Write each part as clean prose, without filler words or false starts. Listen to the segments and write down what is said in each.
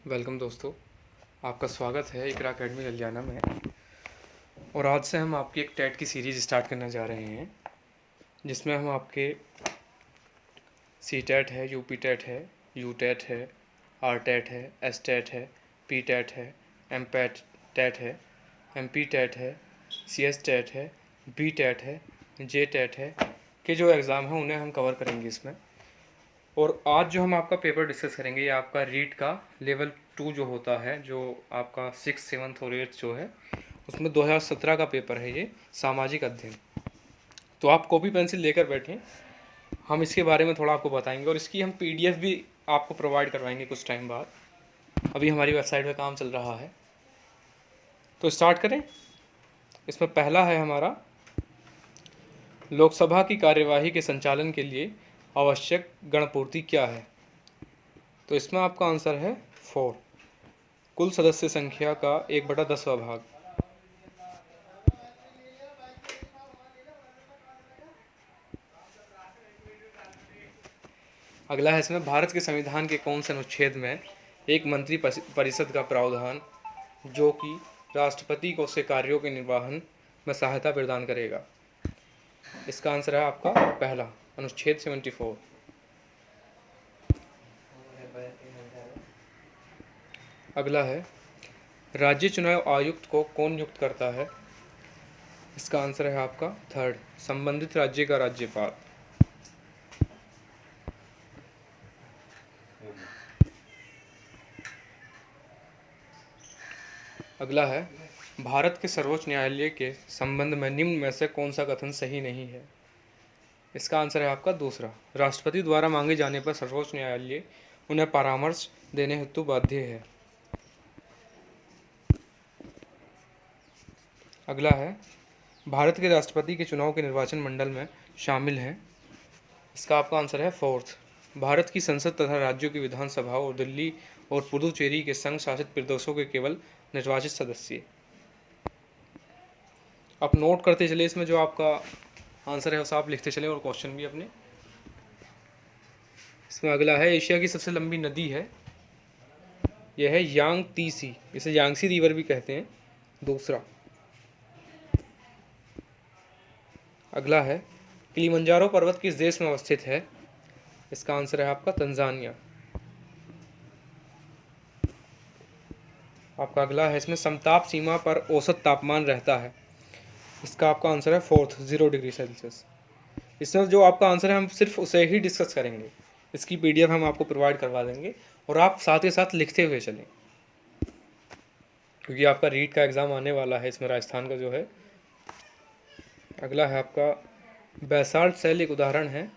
Welcome दोस्तों, आपका स्वागत है इकरा अकेडमी लुधियाना में। और आज से हम आपकी एक टेट की सीरीज़ स्टार्ट करने जा रहे हैं, जिसमें हम आपके सी टेट है, यूपी टेट है, यू टेट है, आर टेट है, एस टेट है, पी टेट है, एम पैट टेट है, एम पी टेट है, सी एस टेट है, बी टेट है, जे टेट है के जो एग्ज़ाम हैं उन्हें हम कवर करेंगे इसमें। और आज जो हम आपका पेपर डिस्कस करेंगे ये आपका रीट का लेवल 2 जो होता है, जो आपका 6, 7 और 8 जो है उसमें 2017 का पेपर है ये, सामाजिक अध्ययन। तो आप कॉपी पेंसिल लेकर बैठें, हम इसके बारे में थोड़ा आपको बताएंगे और इसकी हम पीडीएफ भी आपको प्रोवाइड करवाएंगे कुछ टाइम बाद। अभी हमारी वेबसाइट पे काम चल रहा है, तो स्टार्ट करें। इसमें पहला है हमारा, लोकसभा की कार्यवाही के संचालन के लिए आवश्यक गणपूर्ति क्या है। तो इसमें आपका आंसर है 4, कुल सदस्य संख्या का 1/10वां भाग। अगला है इसमें, भारत के संविधान के कौन से अनुच्छेद में एक मंत्री परिषद का प्रावधान जो कि राष्ट्रपति को उसके कार्यों के निर्वहन में सहायता प्रदान करेगा। इसका आंसर है आपका पहला, अनुच्छेद 74। अगला है, राज्य चुनाव आयुक्त को कौन नियुक्त करता है। इसका आंसर है आपका थर्ड, संबंधित राज्य का राज्यपाल। अगला है, भारत के सर्वोच्च न्यायालय के संबंध में निम्न में से कौन सा कथन सही नहीं है। इसका आंसर है आपका दूसरा, राष्ट्रपति द्वारा मांगे जाने पर सर्वोच्च न्यायालय उन्हें परामर्श देने हेतु बाध्य है। अगला है, भारत के राष्ट्रपति के चुनाव के निर्वाचन मंडल में शामिल हैं। इसका आपका आंसर है फोर्थ, भारत की संसद तथा राज्यों की विधानसभाओं और दिल्ली और पुदुचेरी के संघ शासित प्रदेशों के केवल निर्वाचित सदस्य। आप नोट करते चले, इसमें जो आपका आंसर है उसे आप लिखते चले और क्वेश्चन भी अपने। इसमें अगला है, एशिया की सबसे लंबी नदी है, यह है यांगतीसी, इसे यांगसी रिवर भी कहते हैं, दूसरा। अगला है, किलिमंजारो पर्वत किस देश में अवस्थित है। इसका आंसर है आपका तंजानिया। आपका अगला है, इसमें समताप सीमा पर औसत तापमान रहता है। इसका आपका आंसर है फोर्थ, 0 डिग्री सेल्सियस। इसमें जो आपका आंसर है हम सिर्फ उसे ही डिस्कस करेंगे, इसकी पीडीएफ हम आपको प्रोवाइड करवा देंगे और आप साथ ही साथ लिखते हुए चलें, क्योंकि आपका रीट का एग्ज़ाम आने वाला है इसमें, राजस्थान का जो है। अगला है आपका, बैसाल्ट सेल एक उदाहरण है।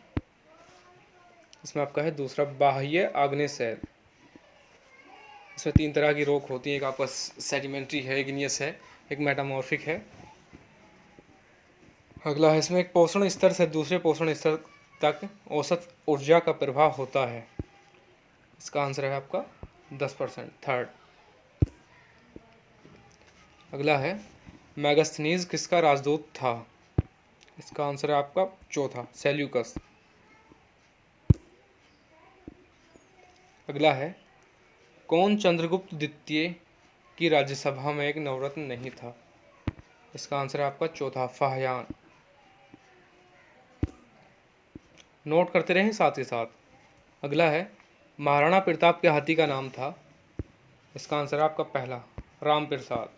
इसमें आपका है दूसरा, बाह्य आग्नेय सेल। इसमें 3 तरह की रॉक होती है, एक आपका सेडिमेंट्री है, इग्नियस है, एक मेटामॉर्फिक है। अगला है, इसमें एक पोषण स्तर से दूसरे पोषण स्तर तक औसत ऊर्जा का प्रवाह होता है। इसका आंसर है आपका 10%, थर्ड। अगला है, मैगस्थनीज किसका राजदूत था। इसका आंसर है आपका चौथा, सेल्यूकस। अगला है, कौन चंद्रगुप्त द्वितीय की राज्यसभा में एक नवरत्न नहीं था। इसका आंसर है आपका चौथा, फाहयान। नोट करते रहें साथ ही साथ। अगला है, महाराणा प्रताप के हाथी का नाम था। इसका आंसर है आपका पहला, राम प्रसाद।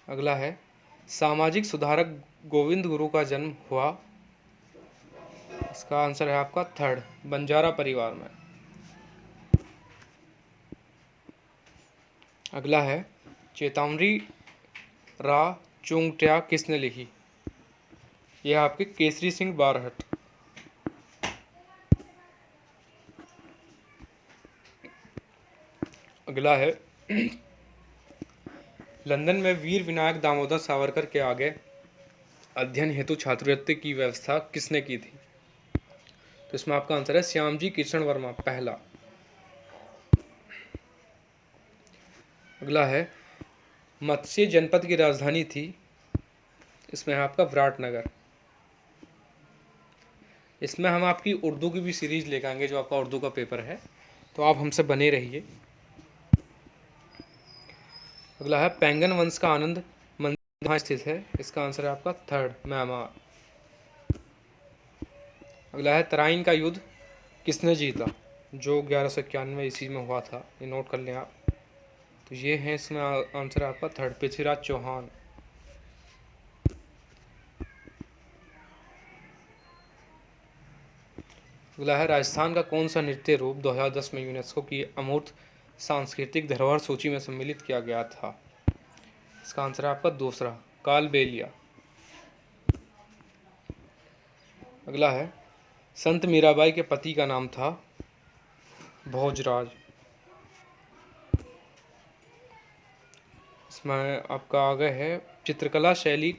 अगला है, सामाजिक सुधारक गोविंद गुरु का जन्म हुआ। इसका आंसर है आपका थर्ड, बंजारा परिवार में। अगला है, चेतावनी रा चुंगट्या किसने लिखी। यह आपके केसरी सिंह बारहट। अगला है, लंदन में वीर विनायक दामोदर सावरकर के आगे अध्ययन हेतु छात्रवृत्ति की व्यवस्था किसने की थी। तो इसमें आपका आंसर है श्यामजी कृष्ण वर्मा, पहला। अगला है, मत्स्य जनपद की राजधानी थी। इसमें है आपका विराटनगर। इसमें हम आपकी उर्दू की भी सीरीज लेकर आएंगे, जो आपका उर्दू का पेपर है, तो आप हमसे बने रहिए। अगला है पैंगन वंश का आनंद मंदिर कहाँ स्थित है? इसका आंसर है आपका थर्ड, म्यांमार। अगला है तराइन का युद्ध किसने जीता? जो 1191 ईस्वी में हुआ था, ये नोट कर लें आप। तो ये है, इसमें आंसर है आपका थर्ड, पृथ्वीराज चौहान। अगला है राजस्थान का कौन सा नृत्य रूप 2010 में यूनेस्को की अमूर्त सांस्कृतिक धरोहर सूची में सम्मिलित किया गया था? इसका आंसर है आपका दूसरा, कालबेलिया। अगला है संत मीराबाई के पति का नाम था? भोजराज। इसमें आपका आगे है चित्रकला शैली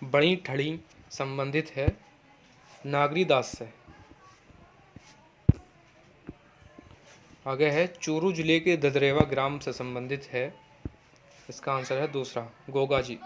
बड़ी ठड़ी संबंधित है नागरी दास से। आगे है चूरू जिले के ददरेवा ग्राम से संबंधित है। इसका आंसर है दूसरा, गोगा जी।